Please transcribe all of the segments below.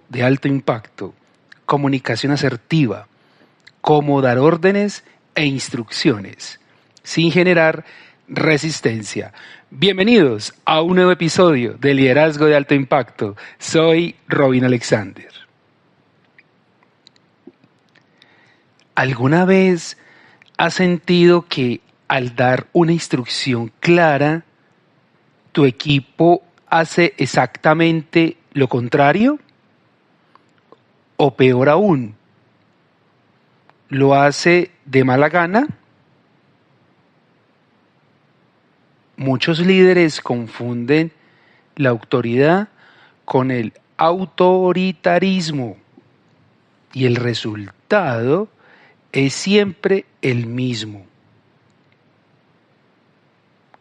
de alto impacto, comunicación asertiva, cómo dar órdenes e instrucciones, sin generar resistencia. Bienvenidos a un nuevo episodio de Liderazgo de Alto Impacto. Soy Robin Alexander. ¿Alguna vez has sentido que al dar una instrucción clara, tu equipo hace exactamente lo contrario? O peor aún, ¿lo hace de mala gana? Muchos líderes confunden la autoridad con el autoritarismo y el resultado es siempre el mismo: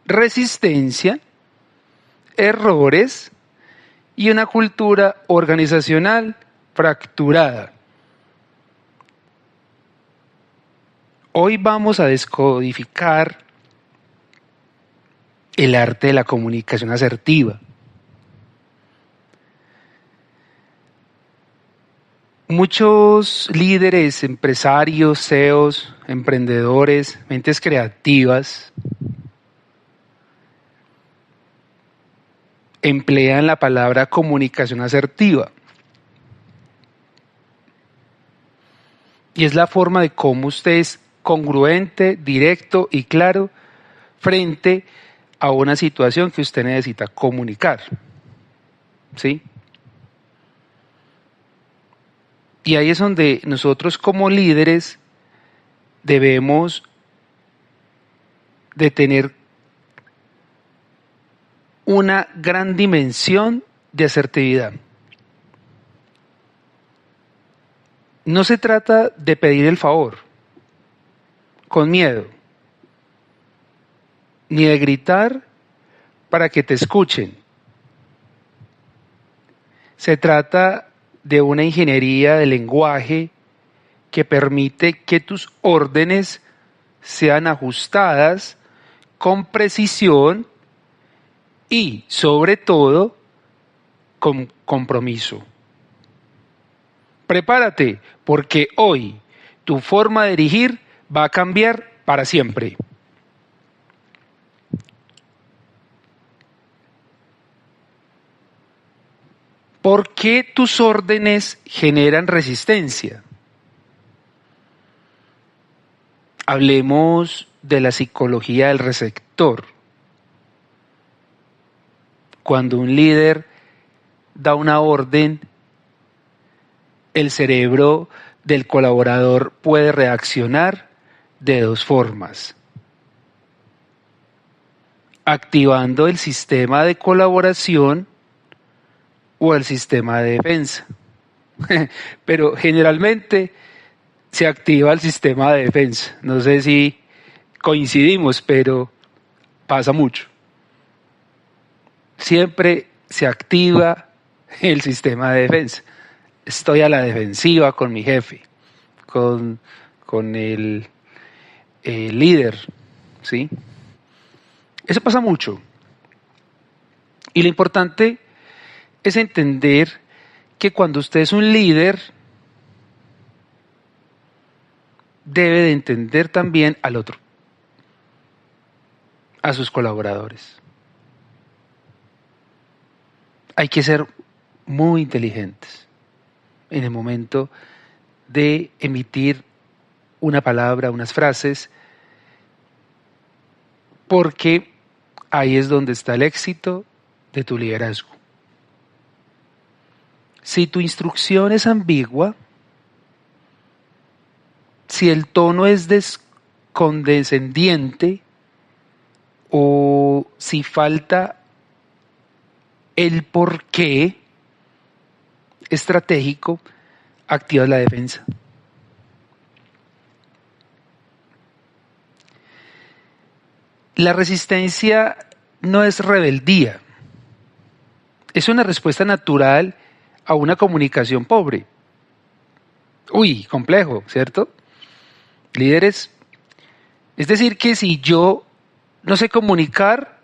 resistencia, errores y una cultura organizacional fracturada. Hoy vamos a descodificar el arte de la comunicación asertiva. Muchos líderes, empresarios, CEOs, emprendedores, mentes creativas emplean la palabra comunicación asertiva. Y es la forma de cómo usted es congruente, directo y claro frente a una situación que usted necesita comunicar. ¿Sí? Y ahí es donde nosotros como líderes debemos de tener una gran dimensión de asertividad. No se trata de pedir el favor con miedo, ni de gritar para que te escuchen. Se trata de una ingeniería de lenguaje que permite que tus órdenes sean ajustadas con precisión y, sobre todo, con compromiso. Prepárate, porque hoy tu forma de dirigir va a cambiar para siempre. ¿Por qué tus órdenes generan resistencia? Hablemos de la psicología del receptor. Cuando un líder da una orden, el cerebro del colaborador puede reaccionar de dos formas: activando el sistema de colaboración o el sistema de defensa. Pero generalmente se activa el sistema de defensa. No sé si coincidimos, pero pasa mucho. Siempre se activa el sistema de defensa. Estoy a la defensiva con mi jefe, con el líder, ¿sí? Eso pasa mucho. Y lo importante es entender que cuando usted es un líder, debe de entender también al otro, a sus colaboradores. Hay que ser muy inteligentes en el momento de emitir una palabra, unas frases, porque ahí es donde está el éxito de tu liderazgo. Si tu instrucción es ambigua, si el tono es condescendiente o si falta el porqué estratégico, activas la defensa. La resistencia no es rebeldía, es una respuesta natural a una comunicación pobre. Uy, complejo, ¿cierto? Líderes, es decir que si yo no sé comunicar,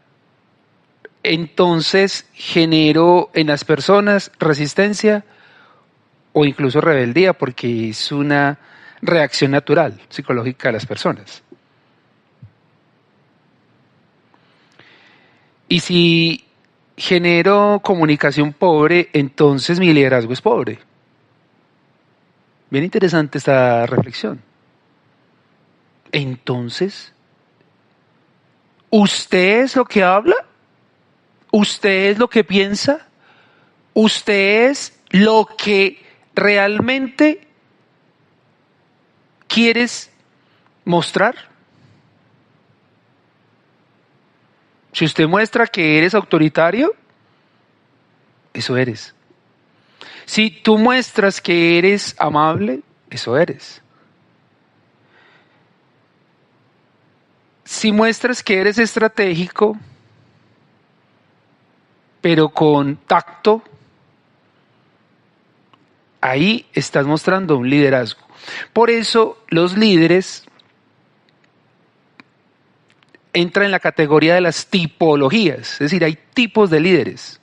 entonces genero en las personas resistencia o incluso rebeldía, porque es una reacción natural psicológica de las personas. Y si genero comunicación pobre, entonces mi liderazgo es pobre. Bien interesante esta reflexión. Entonces, ¿usted es lo que habla? ¿Usted es lo que piensa? ¿Usted es lo que realmente quieres mostrar? Si usted muestra que eres autoritario, eso eres. Si tú muestras que eres amable, eso eres. Si muestras que eres estratégico, pero con tacto, ahí estás mostrando un liderazgo. Por eso los líderes entran en la categoría de las tipologías, es decir, hay tipos de líderes.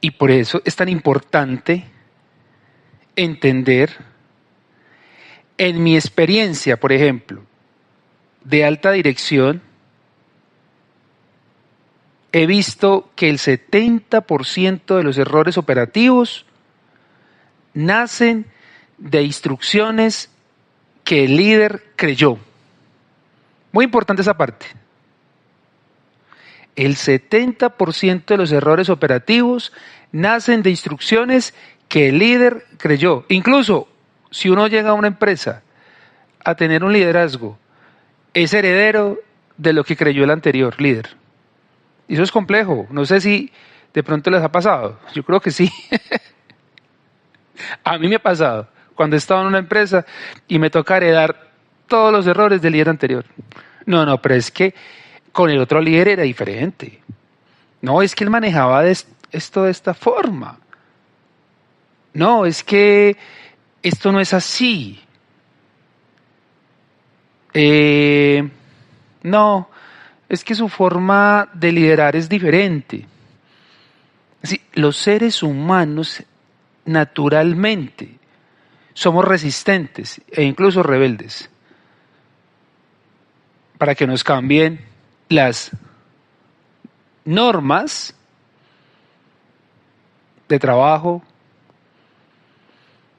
Y por eso es tan importante entender, en mi experiencia, por ejemplo, de alta dirección, he visto que el 70% de los errores operativos nacen de instrucciones que el líder creyó. Muy importante esa parte. El 70% de los errores operativos nacen de instrucciones que el líder creyó. Incluso si uno llega a una empresa a tener un liderazgo, es heredero de lo que creyó el anterior líder. Y eso es complejo. No sé si de pronto les ha pasado. Yo creo que sí. A mí me ha pasado cuando he estado en una empresa y me toca heredar todos los errores del líder anterior. No, pero es que con el otro líder era diferente. No, es que él manejaba esto de esta forma. No, es que esto no es así. No, es que su forma de liderar es diferente. Sí, los seres humanos naturalmente somos resistentes e incluso rebeldes para que nos cambien las normas de trabajo,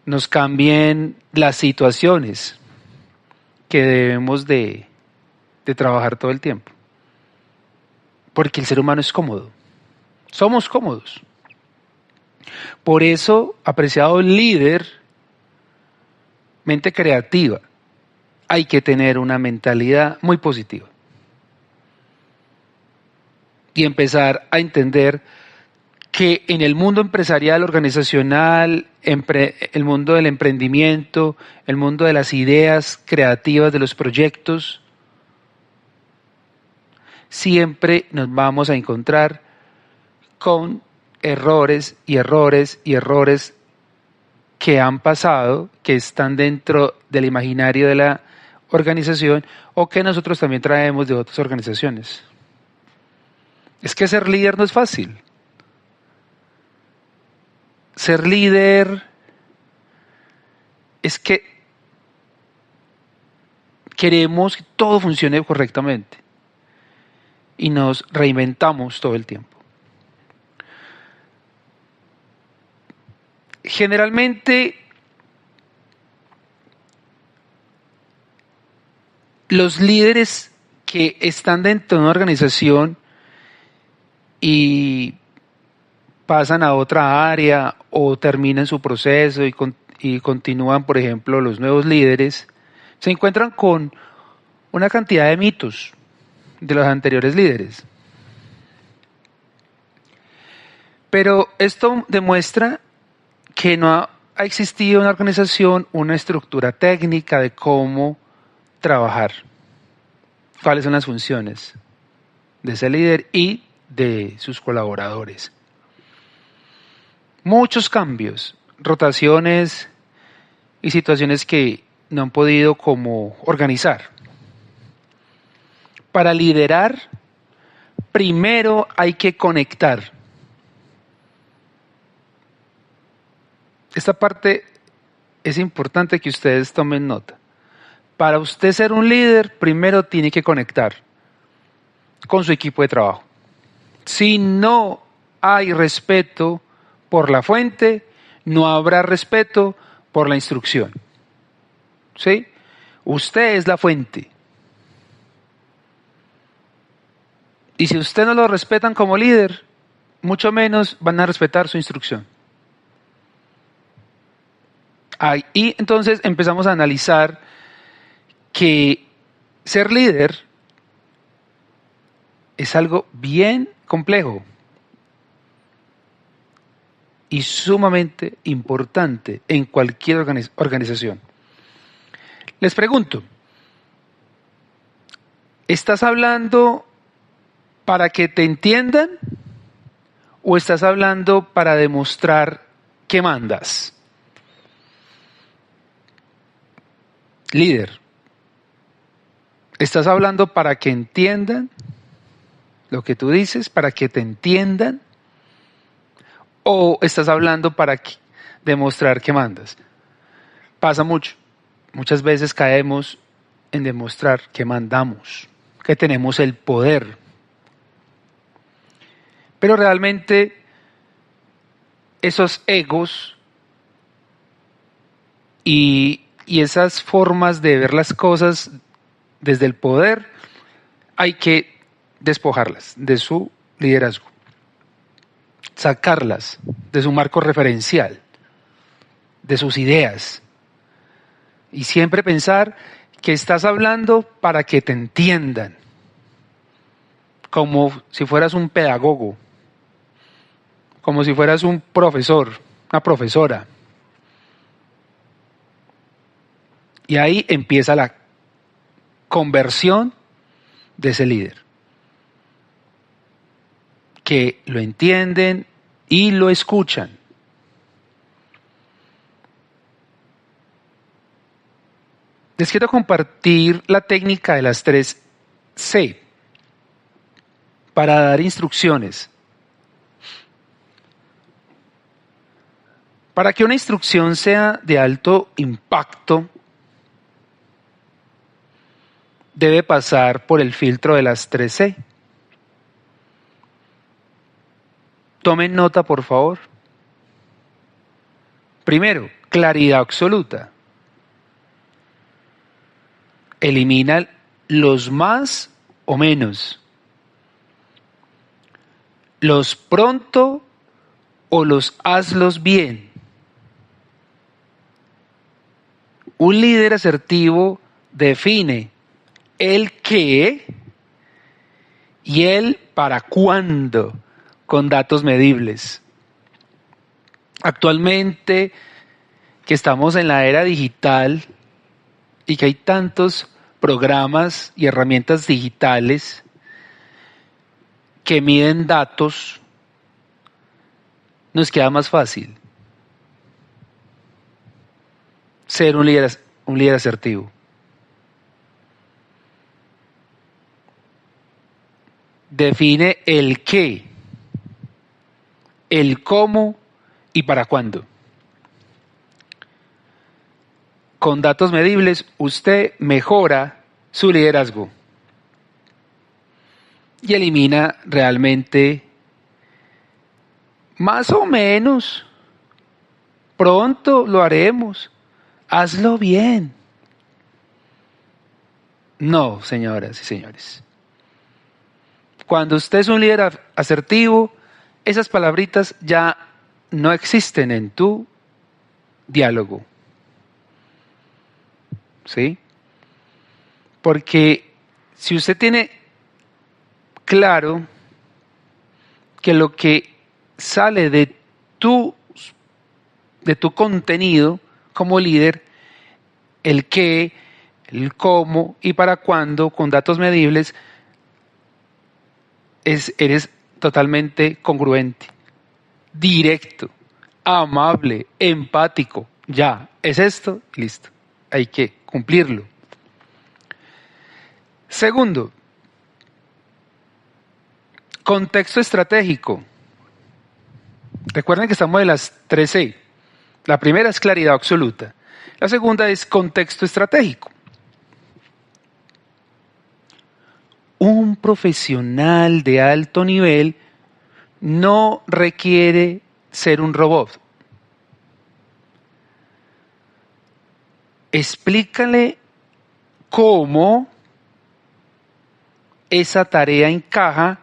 nos cambien las situaciones que debemos de trabajar todo el tiempo. Porque el ser humano es cómodo. Somos cómodos. Por eso, apreciado líder, mente creativa, hay que tener una mentalidad muy positiva. Y empezar a entender que en el mundo empresarial, organizacional, el mundo del emprendimiento, el mundo de las ideas creativas, de los proyectos, siempre nos vamos a encontrar con errores que han pasado, que están dentro del imaginario de la organización o que nosotros también traemos de otras organizaciones. Es que ser líder no es fácil. Ser líder es que queremos que todo funcione correctamente y nos reinventamos todo el tiempo. Generalmente los líderes que están dentro de una organización y pasan a otra área o terminan su proceso y continúan, por ejemplo, los nuevos líderes, se encuentran con una cantidad de mitos de los anteriores líderes. Pero esto demuestra que no ha existido en una organización una estructura técnica de cómo trabajar, cuáles son las funciones de ese líder y de sus colaboradores. Muchos cambios, rotaciones y situaciones que no han podido como organizar. Para liderar, primero hay que conectar. esta parte es importante que ustedes tomen nota. Para usted ser un líder, primero tiene que conectar con su equipo de trabajo. Si no hay respeto por la fuente, no habrá respeto por la instrucción. ¿Sí? Usted es la fuente. Y si usted no lo respetan como líder, mucho menos van a respetar su instrucción. Ahí entonces empezamos a analizar que ser líder es algo bien complejo y sumamente importante en cualquier organización. Les pregunto, ¿estás hablando para que te entiendan o estás hablando para demostrar que mandas? Líder, ¿estás hablando para que entiendan lo que tú dices, para que te entiendan? ¿O estás hablando para demostrar que mandas? Pasa mucho. Muchas veces caemos en demostrar que mandamos, que tenemos el poder. Pero realmente esos egos y esas formas de ver las cosas desde el poder hay que despojarlas de su liderazgo, sacarlas de su marco referencial, de sus ideas, y siempre pensar que estás hablando para que te entiendan, como si fueras un pedagogo, como si fueras un profesor, una profesora. Y ahí empieza la conversión de ese líder, que lo entienden y lo escuchan. Les quiero compartir la técnica de las 3C para dar instrucciones. Para que una instrucción sea de alto impacto, debe pasar por el filtro de las 3C. Tomen nota, por favor. Primero, claridad absoluta. Elimina los más o menos, los pronto o los hazlos bien. Un líder asertivo define el qué y el para cuándo con datos medibles. Actualmente, que estamos en la era digital y que hay tantos programas y herramientas digitales que miden datos, nos queda más fácil ser un líder asertivo. Define el qué, el cómo y para cuándo. Con datos medibles, usted mejora su liderazgo y elimina realmente más o menos. Pronto lo haremos. Hazlo bien. No, señoras y señores. Cuando usted es un líder asertivo, esas palabritas ya no existen en tu diálogo. ¿Sí? Porque si usted tiene claro que lo que sale de tu contenido como líder, el qué, el cómo y para cuándo, con datos medibles, eres totalmente congruente, directo, amable, empático. Ya, es esto y listo. Hay que cumplirlo. Segundo, contexto estratégico. Recuerden que estamos de las 3C. La primera es claridad absoluta. La segunda es contexto estratégico. Un profesional de alto nivel no requiere ser un robot. Explícale cómo esa tarea encaja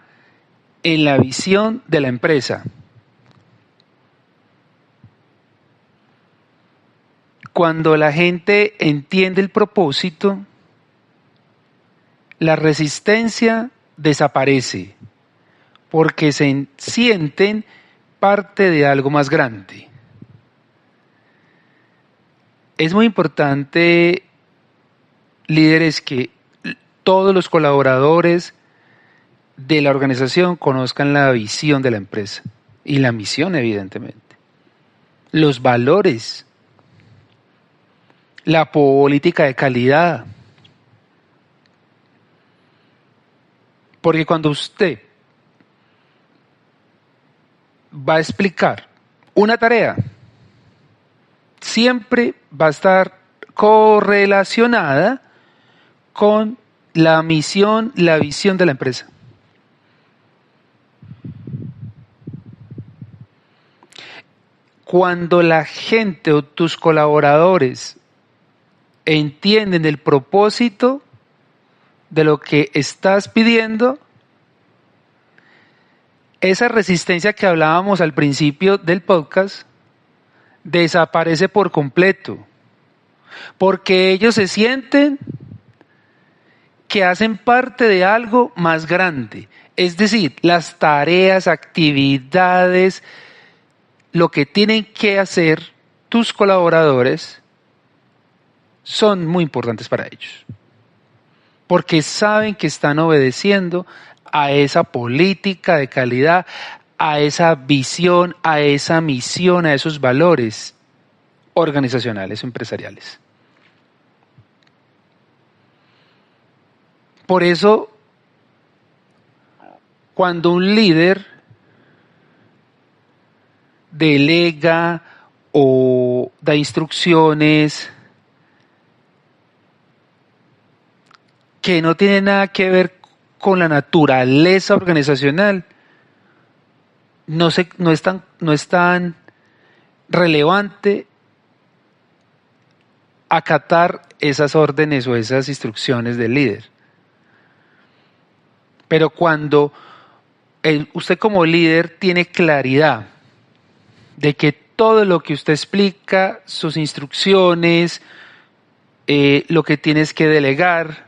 en la visión de la empresa. Cuando la gente entiende el propósito, la resistencia desaparece porque se sienten parte de algo más grande. Es muy importante, líderes, que todos los colaboradores de la organización conozcan la visión de la empresa y la misión, evidentemente, los valores, la política de calidad. Porque cuando usted va a explicar una tarea, siempre va a estar correlacionada con la misión, la visión de la empresa. Cuando la gente o tus colaboradores entienden el propósito de lo que estás pidiendo, esa resistencia que hablábamos al principio del podcast desaparece por completo, porque ellos se sienten que hacen parte de algo más grande. Es decir, las tareas, actividades, lo que tienen que hacer tus colaboradores son muy importantes para ellos, porque saben que están obedeciendo a esa política de calidad, a esa visión, a esa misión, a esos valores organizacionales o empresariales. Por eso, cuando un líder delega o da instrucciones que no tienen nada que ver con la naturaleza organizacional, no es tan relevante acatar esas órdenes o esas instrucciones del líder. Pero cuando usted como líder tiene claridad de que todo lo que usted explica, sus instrucciones, lo que tienes que delegar,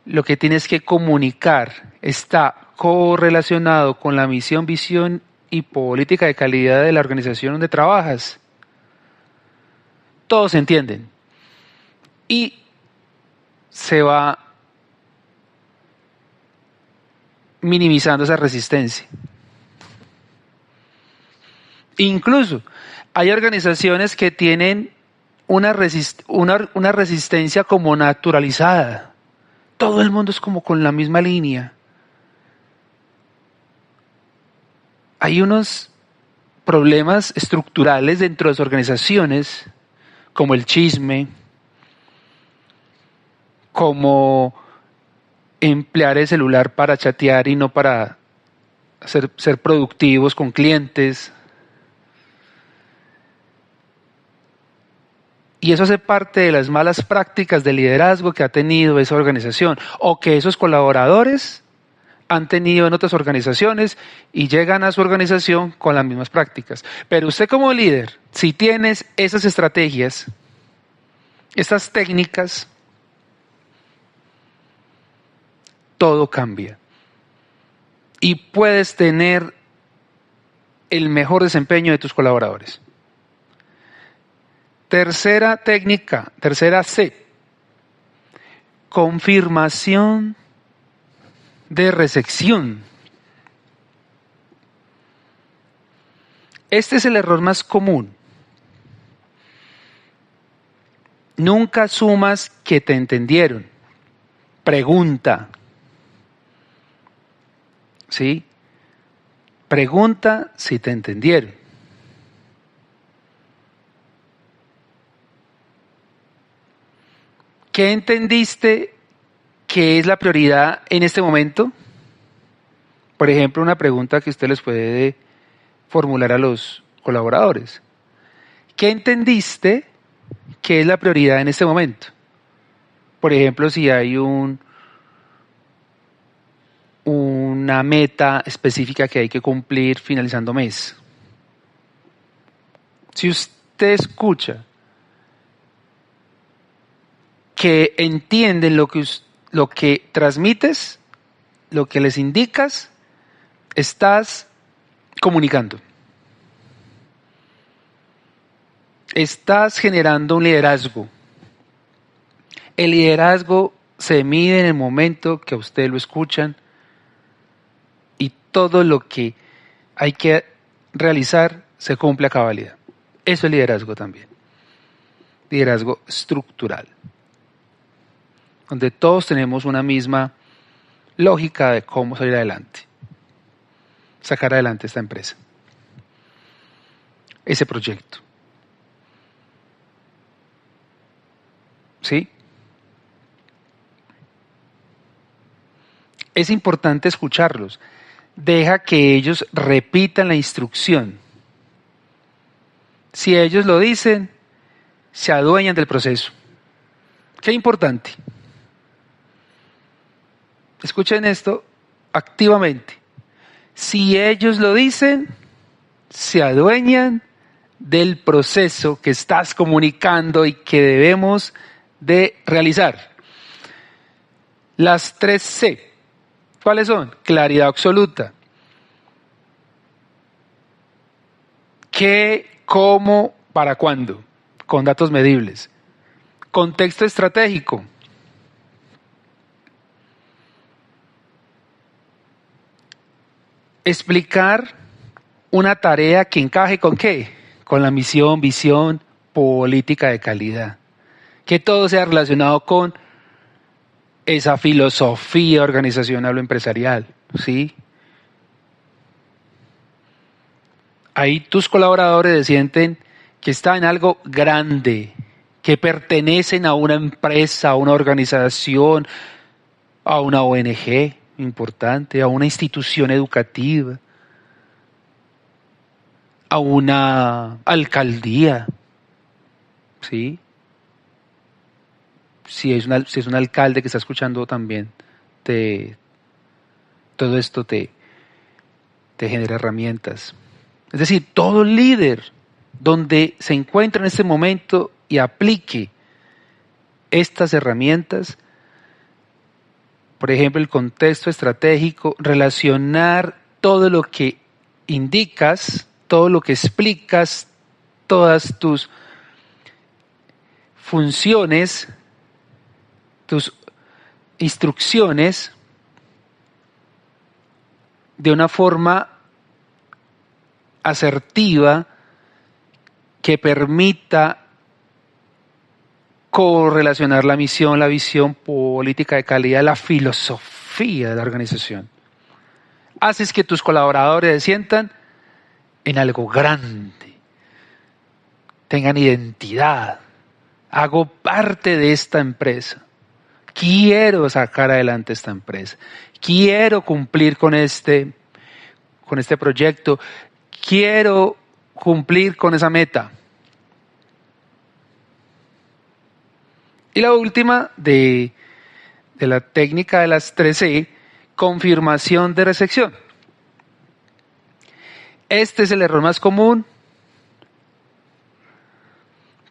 lo que tienes que comunicar, está correlacionado con la misión, visión y política de calidad de la organización donde trabajas, todos entienden y se va minimizando esa resistencia. Incluso hay organizaciones que tienen una resistencia como naturalizada. Todo el mundo es como con la misma línea. Hay unos problemas estructurales dentro de las organizaciones, como el chisme, como emplear el celular para chatear y no para ser productivos con clientes. Y eso hace parte de las malas prácticas de liderazgo que ha tenido esa organización o que esos colaboradores han tenido en otras organizaciones y llegan a su organización con las mismas prácticas. Pero usted como líder, si tienes esas estrategias, estas técnicas, todo cambia. Y puedes tener el mejor desempeño de tus colaboradores. Tercera técnica, tercera C, confirmación de recepción. Este es el error más común. Nunca asumas que te entendieron. Pregunta. ¿Sí? Pregunta si te entendieron. ¿Qué entendiste que es la prioridad en este momento? Por ejemplo, una pregunta que usted les puede formular a los colaboradores. ¿Qué entendiste que es la prioridad en este momento? Por ejemplo, si hay una meta específica que hay que cumplir finalizando mes. Si usted escucha que entienden lo que transmites, lo que les indicas, estás comunicando. Estás generando un liderazgo. El liderazgo se mide en el momento que a usted lo escuchan y todo lo que hay que realizar se cumple a cabalidad. Eso es liderazgo también. Liderazgo estructural, donde todos tenemos una misma lógica de cómo salir adelante, sacar adelante esta empresa, ese proyecto. ¿Sí? Es importante escucharlos. Deja que ellos repitan la instrucción. Si ellos lo dicen, se adueñan del proceso. Qué importante. Escuchen esto activamente. Si ellos lo dicen, se adueñan del proceso que estás comunicando y que debemos de realizar. Las 3C. ¿Cuáles son? Claridad absoluta. ¿Qué, cómo, para cuándo? Con datos medibles. Contexto estratégico. Explicar una tarea que encaje ¿con qué? Con la misión, visión, política de calidad. Que todo sea relacionado con esa filosofía organizacional o empresarial, ¿sí? Ahí tus colaboradores sienten que están en algo grande, que pertenecen a una empresa, a una organización, a una ONG importante, a una institución educativa, a una alcaldía, ¿sí? Si es un alcalde que está escuchando también, todo esto te genera herramientas. Es decir, todo líder donde se encuentra en este momento y aplique estas herramientas, por ejemplo, el contexto estratégico, relacionar todo lo que indicas, todo lo que explicas, todas tus funciones, tus instrucciones, de una forma asertiva que permita correlacionar la misión, la visión, política de calidad, la filosofía de la organización. Haces que tus colaboradores se sientan en algo grande, tengan identidad. Hago parte de esta empresa. Quiero sacar adelante esta empresa. Quiero cumplir con este proyecto. Quiero cumplir con esa meta. Y la última de la técnica de las 3C, confirmación de recepción. Este es el error más común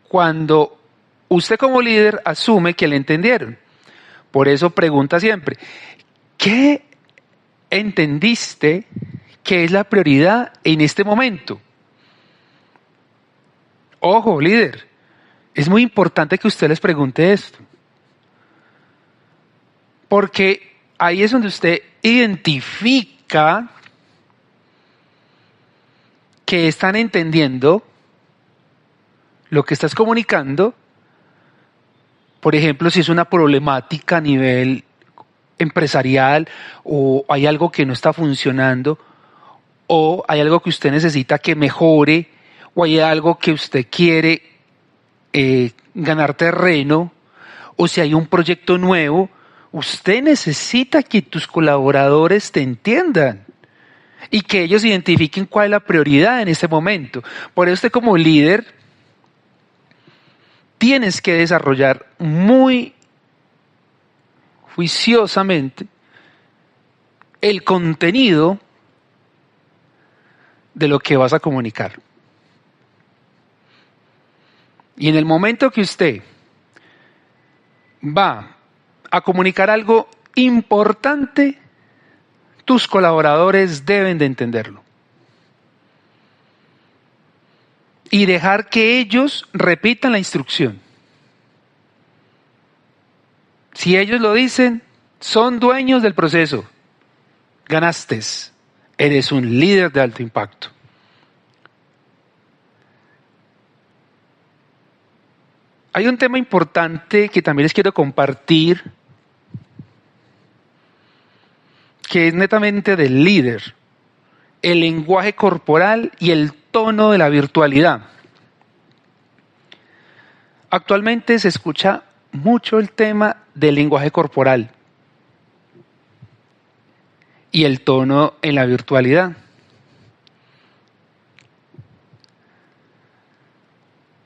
cuando usted como líder asume que le entendieron. Por eso pregunta siempre, ¿qué entendiste que es la prioridad en este momento? Ojo, líder, es muy importante que usted les pregunte esto. Porque ahí es donde usted identifica que están entendiendo lo que estás comunicando. Por ejemplo, si es una problemática a nivel empresarial o hay algo que no está funcionando o hay algo que usted necesita que mejore o hay algo que usted quiere ganar terreno o si hay un proyecto nuevo, usted necesita que tus colaboradores te entiendan y que ellos identifiquen cuál es la prioridad en ese momento. Por eso usted como líder tienes que desarrollar muy juiciosamente el contenido de lo que vas a comunicar. Y en el momento que usted va a comunicar algo importante, tus colaboradores deben de entenderlo. Y dejar que ellos repitan la instrucción. Si ellos lo dicen, son dueños del proceso. Ganaste. Eres un líder de alto impacto. Hay un tema importante que también les quiero compartir, que es netamente del líder, el lenguaje corporal y el tono de la virtualidad. Actualmente se escucha mucho el tema del lenguaje corporal y el tono en la virtualidad.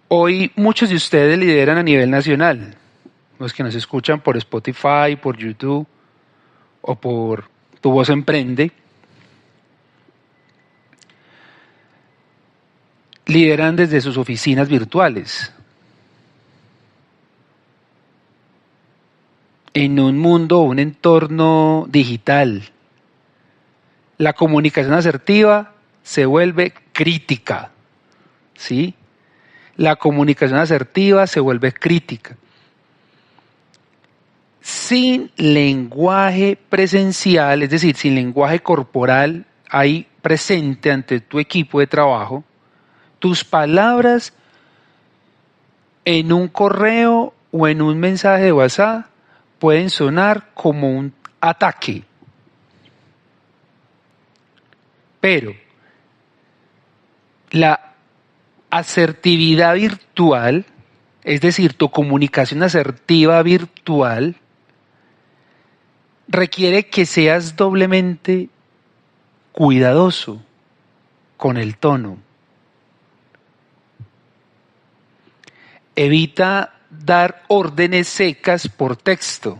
Hoy muchos de ustedes lideran a nivel nacional, los que nos escuchan por Spotify, por YouTube o por Tu Voz Emprende, lideran desde sus oficinas virtuales. En un mundo, un entorno digital, la comunicación asertiva se vuelve crítica, ¿sí? La comunicación asertiva se vuelve crítica. Sin lenguaje presencial, es decir, sin lenguaje corporal ahí presente ante tu equipo de trabajo, tus palabras en un correo o en un mensaje de WhatsApp pueden sonar como un ataque. Pero la asertividad virtual, es decir, tu comunicación asertiva virtual, requiere que seas doblemente cuidadoso con el tono. Evita dar órdenes secas por texto.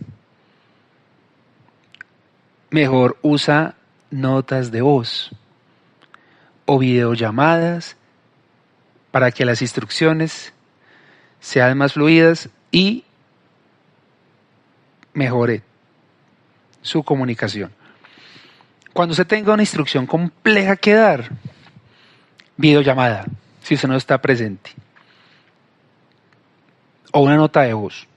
Mejor usa notas de voz o videollamadas para que las instrucciones sean más fluidas y mejore su comunicación. Cuando usted tenga una instrucción compleja que dar, videollamada, si usted no está presente, o una nota de voz.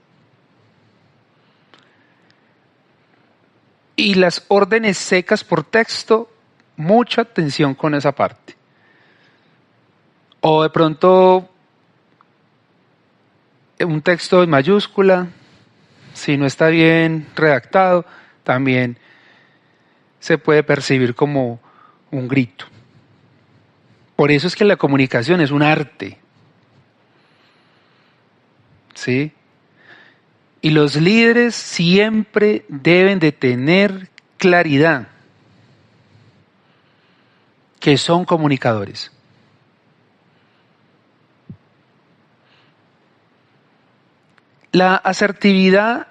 Y las órdenes secas por texto, mucha atención con esa parte. O de pronto un texto en mayúscula, si no está bien redactado, también se puede percibir como un grito. Por eso es que la comunicación es un arte. ¿Sí? Y los líderes siempre deben de tener claridad que son comunicadores. La asertividad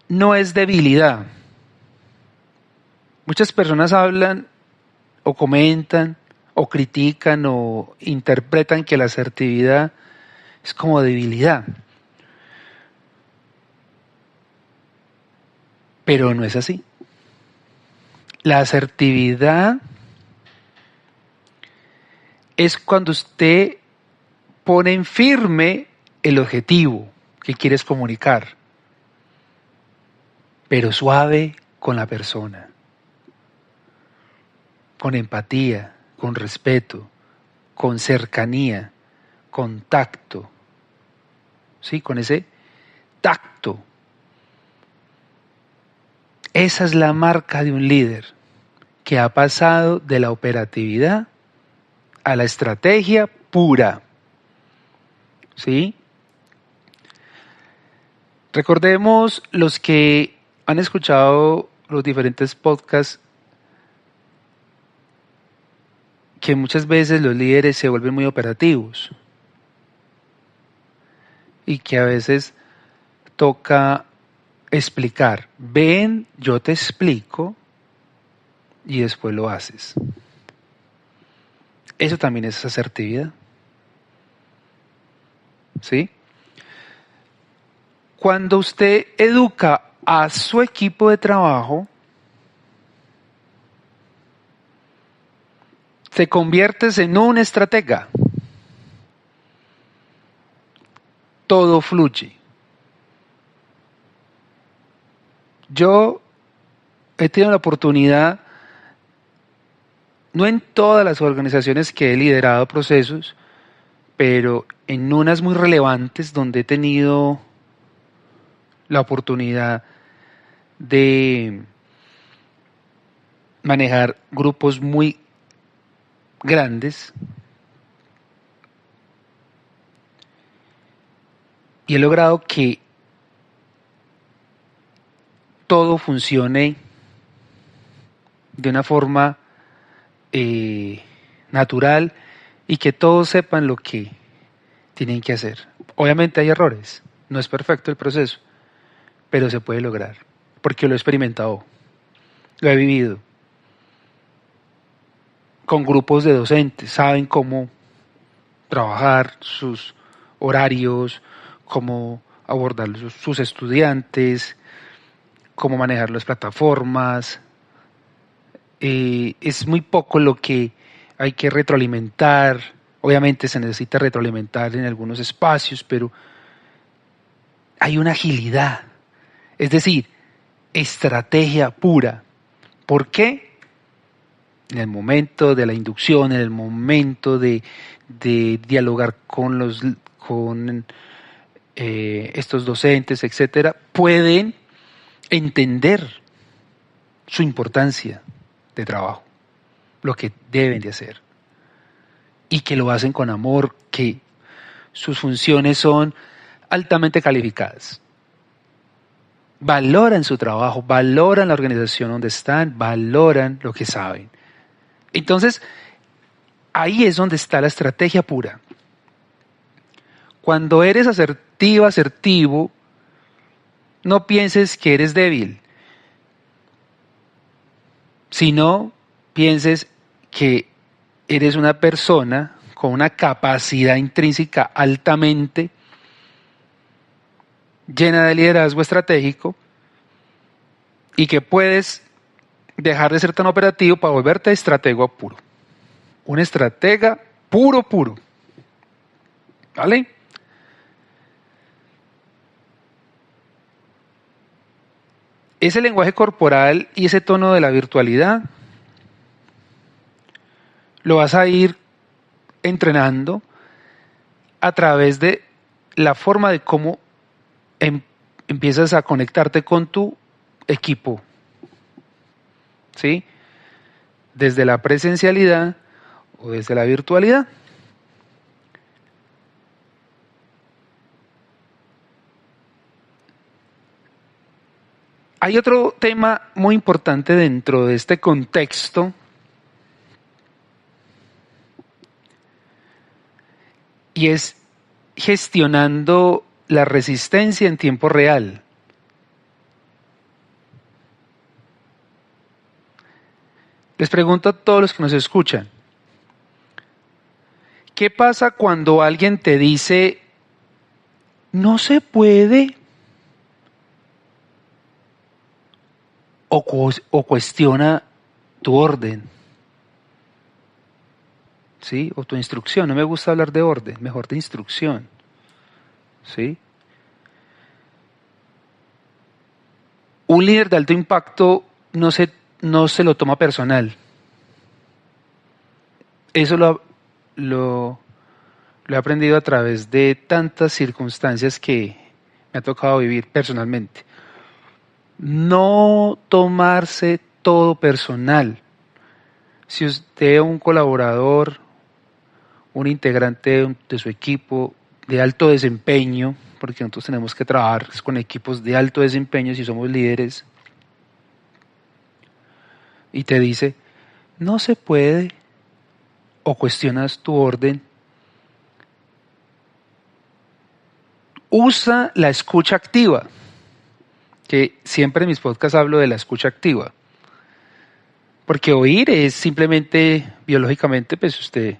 no es debilidad. Muchas personas hablan o comentan o critican o interpretan que la asertividad es como debilidad. Pero no es así. La asertividad es cuando usted pone en firme el objetivo que quieres comunicar, pero suave con la persona, con empatía, con respeto, con cercanía, con tacto, ¿sí? Con ese tacto. Esa es la marca de un líder que ha pasado de la operatividad a la estrategia pura. ¿Sí? Recordemos los que han escuchado los diferentes podcasts que muchas veces los líderes se vuelven muy operativos y que a veces toca explicar. Ven, yo te explico y después lo haces. Eso también es asertividad. ¿Sí? Cuando usted educa a su equipo de trabajo, te conviertes en un estratega. Todo fluye. Yo he tenido la oportunidad, no en todas las organizaciones que he liderado procesos, pero en unas muy relevantes donde he tenido la oportunidad de manejar grupos muy grandes y he logrado que todo funcione de una forma natural y que todos sepan lo que tienen que hacer. Obviamente hay errores, no es perfecto el proceso, pero se puede lograr, porque lo he experimentado, lo he vivido. Con grupos de docentes, saben cómo trabajar sus horarios, cómo abordar sus estudiantes, cómo manejar las plataformas. Es muy poco lo que hay que retroalimentar. Obviamente se necesita retroalimentar en algunos espacios, pero hay una agilidad, es decir, estrategia pura. ¿Por qué? En el momento de la inducción, en el momento de dialogar con estos docentes, etcétera, pueden entender su importancia de trabajo, lo que deben de hacer, y que lo hacen con amor, que sus funciones son altamente calificadas. Valoran su trabajo, valoran la organización donde están, valoran lo que saben. Entonces, ahí es donde está la estrategia pura. Cuando eres asertiva, asertivo, no pienses que eres débil, sino pienses que eres una persona con una capacidad intrínseca altamente llena de liderazgo estratégico y que puedes dejar de ser tan operativo para volverte estratego puro. Un estratega puro, puro. ¿Vale? Ese lenguaje corporal y ese tono de la virtualidad lo vas a ir entrenando a través de la forma de cómo empiezas a conectarte con tu equipo, ¿sí? Desde la presencialidad o desde la virtualidad. Hay otro tema muy importante dentro de este contexto y es gestionando la resistencia en tiempo real. Les pregunto a todos los que nos escuchan, ¿qué pasa cuando alguien te dice, no se puede? O cuestiona tu orden, ¿sí? O tu instrucción. No me gusta hablar de orden, mejor de instrucción, ¿sí? Un líder de alto impacto no se lo toma personal. Eso lo he aprendido a través de tantas circunstancias que me ha tocado vivir personalmente. No tomarse todo personal. Si usted es un colaborador, un integrante de su equipo de alto desempeño, porque nosotros tenemos que trabajar con equipos de alto desempeño si somos líderes, y te dice, no se puede, o cuestionas tu orden, usa la escucha activa, que siempre en mis podcasts hablo de la escucha activa, porque oír es simplemente, biológicamente, pues usted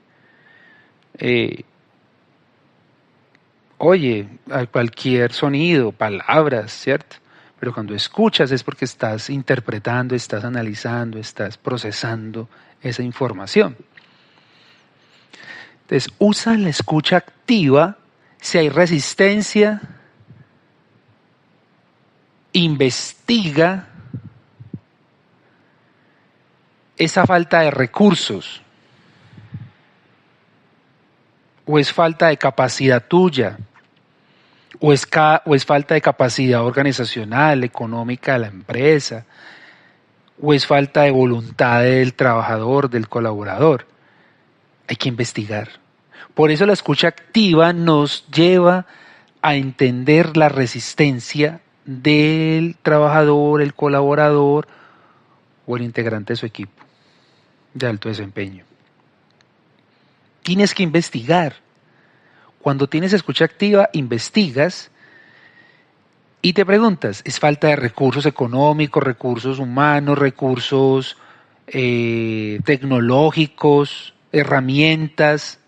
oye a cualquier sonido, palabras, ¿cierto? Pero cuando escuchas es porque estás interpretando, estás analizando, estás procesando esa información. Entonces, usa la escucha activa. Si hay resistencia, investiga esa falta de recursos, o es falta de capacidad tuya, o es falta de capacidad organizacional, económica de la empresa, o es falta de voluntad del trabajador, del colaborador. Hay que investigar. Por eso la escucha activa nos lleva a entender la resistencia del trabajador, el colaborador o el integrante de su equipo de alto desempeño. Tienes que investigar. Cuando tienes escucha activa, investigas y te preguntas, ¿es falta de recursos económicos, recursos humanos, recursos tecnológicos, herramientas?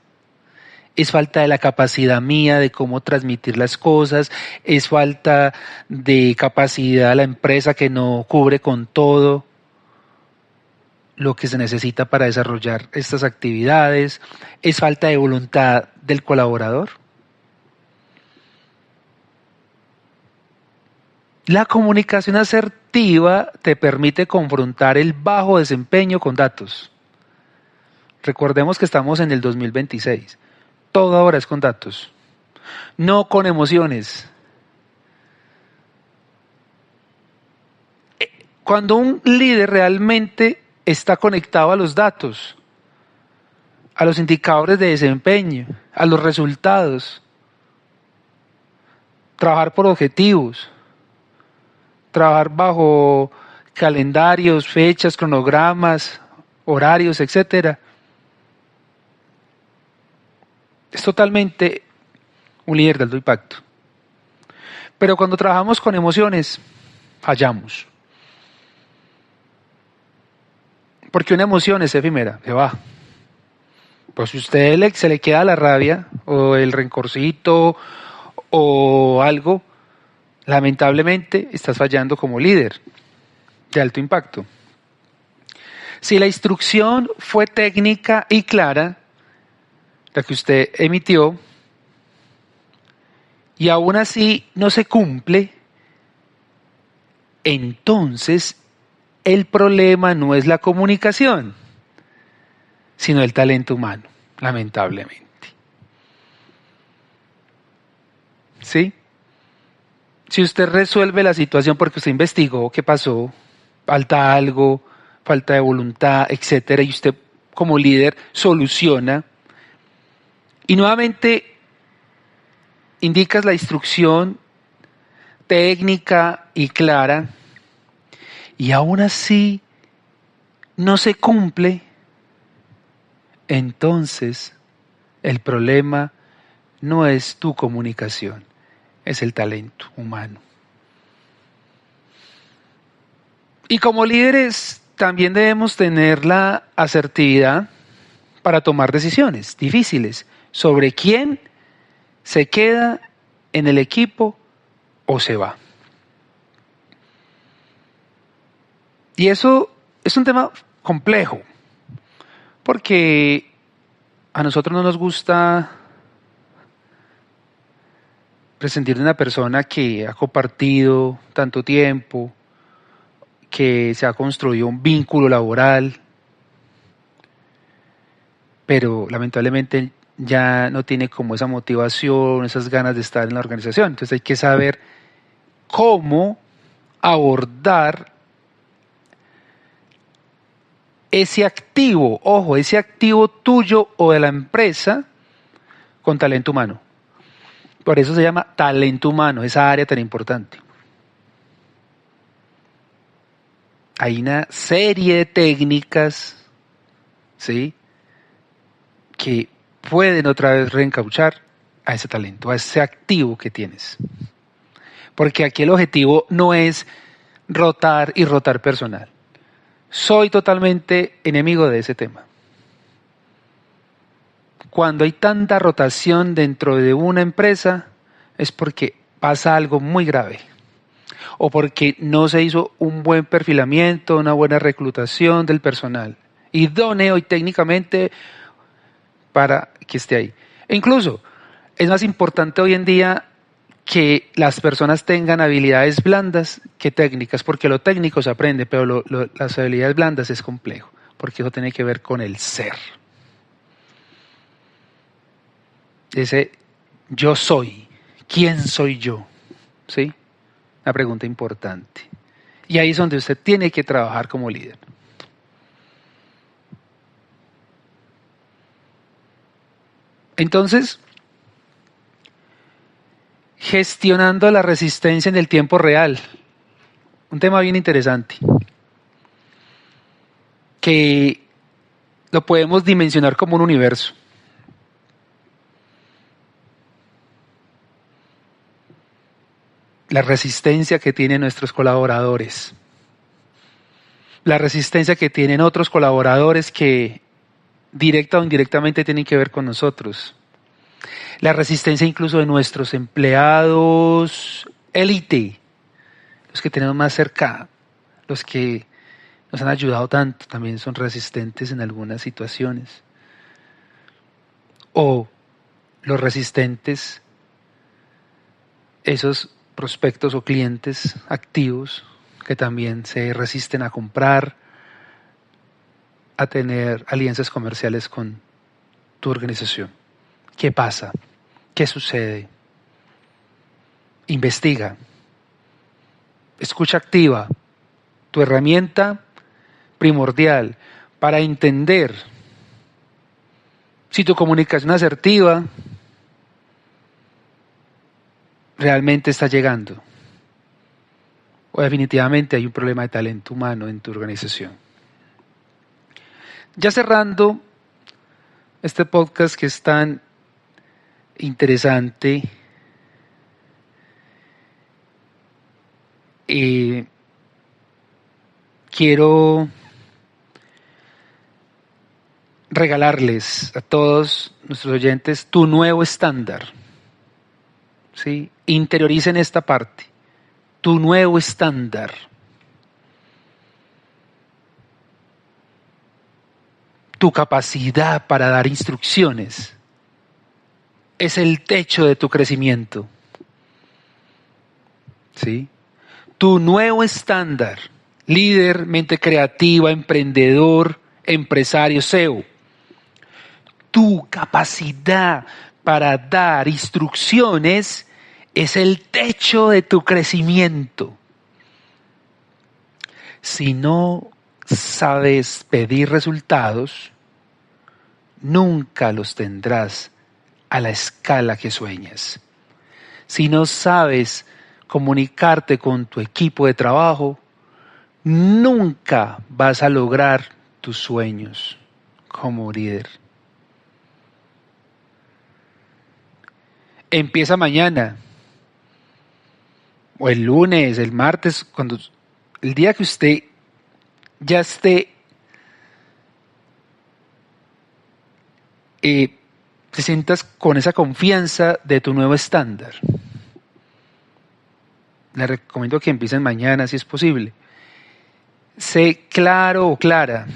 ¿Es falta de la capacidad mía de cómo transmitir las cosas? ¿Es falta de capacidad de la empresa que no cubre con todo lo que se necesita para desarrollar estas actividades? ¿Es falta de voluntad del colaborador? La comunicación asertiva te permite confrontar el bajo desempeño con datos. Recordemos que estamos en el 2026. Todo ahora es con datos, no con emociones. Cuando un líder realmente está conectado a los datos, a los indicadores de desempeño, a los resultados, trabajar por objetivos, trabajar bajo calendarios, fechas, cronogramas, horarios, etcétera, es totalmente un líder de alto impacto. Pero cuando trabajamos con emociones, fallamos. Porque una emoción es efímera, se va. Pues si a usted se le queda la rabia o el rencorcito o algo, lamentablemente estás fallando como líder de alto impacto. Si la instrucción fue técnica y clara, la que usted emitió, y aún así no se cumple, entonces el problema no es la comunicación, sino el talento humano, lamentablemente. ¿Sí? Si usted resuelve la situación porque usted investigó qué pasó, falta algo, falta de voluntad, etcétera, y usted como líder soluciona, y nuevamente indicas la instrucción técnica y clara, y aún así no se cumple, entonces el problema no es tu comunicación, es el talento humano. Y como líderes también debemos tener la asertividad para tomar decisiones difíciles sobre quién se queda en el equipo o se va. Y eso es un tema complejo, porque a nosotros no nos gusta prescindir de una persona que ha compartido tanto tiempo, que se ha construido un vínculo laboral, pero lamentablemente ya no tiene como esa motivación, esas ganas de estar en la organización. Entonces hay que saber cómo abordar ese activo, ojo, ese activo tuyo o de la empresa con talento humano. Por eso se llama talento humano, esa área tan importante. Hay una serie de técnicas, ¿sí?, que pueden otra vez reencauchar a ese talento, a ese activo que tienes. Porque aquí el objetivo no es rotar y rotar personal. Soy totalmente enemigo de ese tema. Cuando hay tanta rotación dentro de una empresa es porque pasa algo muy grave o porque no se hizo un buen perfilamiento, una buena reclutación del personal idóneo y técnicamente para que esté ahí. E incluso es más importante hoy en día que las personas tengan habilidades blandas que técnicas, porque lo técnico se aprende, pero las habilidades blandas es complejo, porque eso tiene que ver con el ser. Ese yo soy, ¿quién soy yo? ¿Sí? Una pregunta importante. Y ahí es donde usted tiene que trabajar como líder. Entonces, gestionando la resistencia en el tiempo real. Un tema bien interesante. Que lo podemos dimensionar como un universo. La resistencia que tienen nuestros colaboradores. La resistencia que tienen otros colaboradores que directa o indirectamente tienen que ver con nosotros. La resistencia incluso de nuestros empleados élite, los que tenemos más cerca, los que nos han ayudado tanto, también son resistentes en algunas situaciones. O los resistentes, esos prospectos o clientes activos que también se resisten a comprar, a tener alianzas comerciales con tu organización. ¿Qué pasa? ¿Qué sucede? Investiga. Escucha activa. Tu herramienta primordial para entender si tu comunicación asertiva realmente está llegando o definitivamente hay un problema de talento humano en tu organización. Ya cerrando este podcast que es tan interesante, quiero regalarles a todos nuestros oyentes tu nuevo estándar. ¿Sí? Interioricen esta parte. Tu nuevo estándar. Tu capacidad para dar instrucciones es el techo de tu crecimiento. ¿Sí? Tu nuevo estándar. Líder, mente creativa, emprendedor, empresario, CEO. Tu capacidad para dar instrucciones es el techo de tu crecimiento. Si no sabes pedir resultados, nunca los tendrás a la escala que sueñas. Si no sabes comunicarte con tu equipo de trabajo, nunca vas a lograr tus sueños como líder. Empieza mañana, o el lunes, el martes, el día que usted ya esté, te sientas con esa confianza de tu nuevo estándar. Le recomiendo que empiecen mañana si es posible. Sé claro o clara,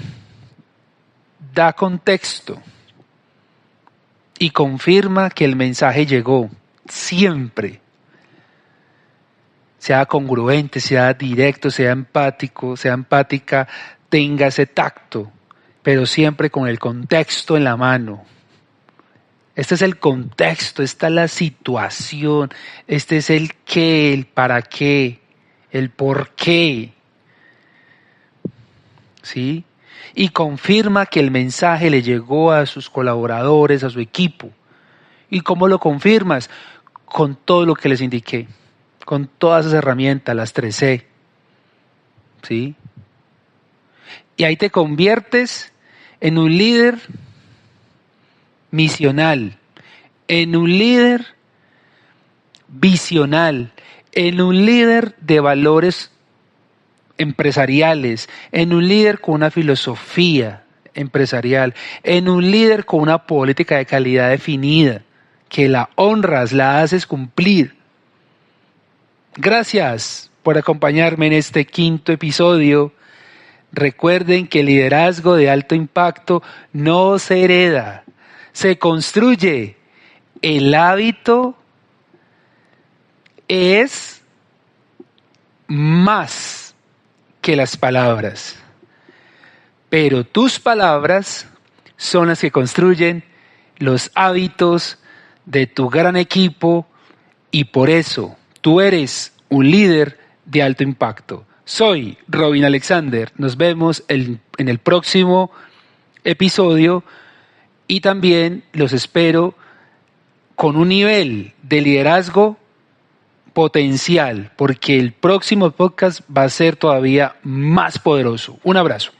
da contexto y confirma que el mensaje llegó siempre. Sea congruente, sea directo, sea empático, sea empática, tenga ese tacto, pero siempre con el contexto en la mano. Este es el contexto, esta es la situación, este es el qué, el para qué, el por qué. ¿Sí? Y confirma que el mensaje le llegó a sus colaboradores, a su equipo. ¿Y cómo lo confirmas? con todo lo que les indiqué, con todas esas herramientas, las 3C, ¿sí? Y ahí te conviertes en un líder misional, en un líder visional, en un líder de valores empresariales, en un líder con una filosofía empresarial, en un líder con una política de calidad definida, que la honras, la haces cumplir. Gracias por acompañarme en este 5º episodio. Recuerden que el liderazgo de alto impacto no se hereda, se construye. El hábito es más que las palabras, pero tus palabras son las que construyen los hábitos de tu gran equipo y por eso tú eres un líder de alto impacto. Soy Robin Alexander, nos vemos en el próximo episodio y también los espero con un nivel de liderazgo potencial, porque el próximo podcast va a ser todavía más poderoso. Un abrazo.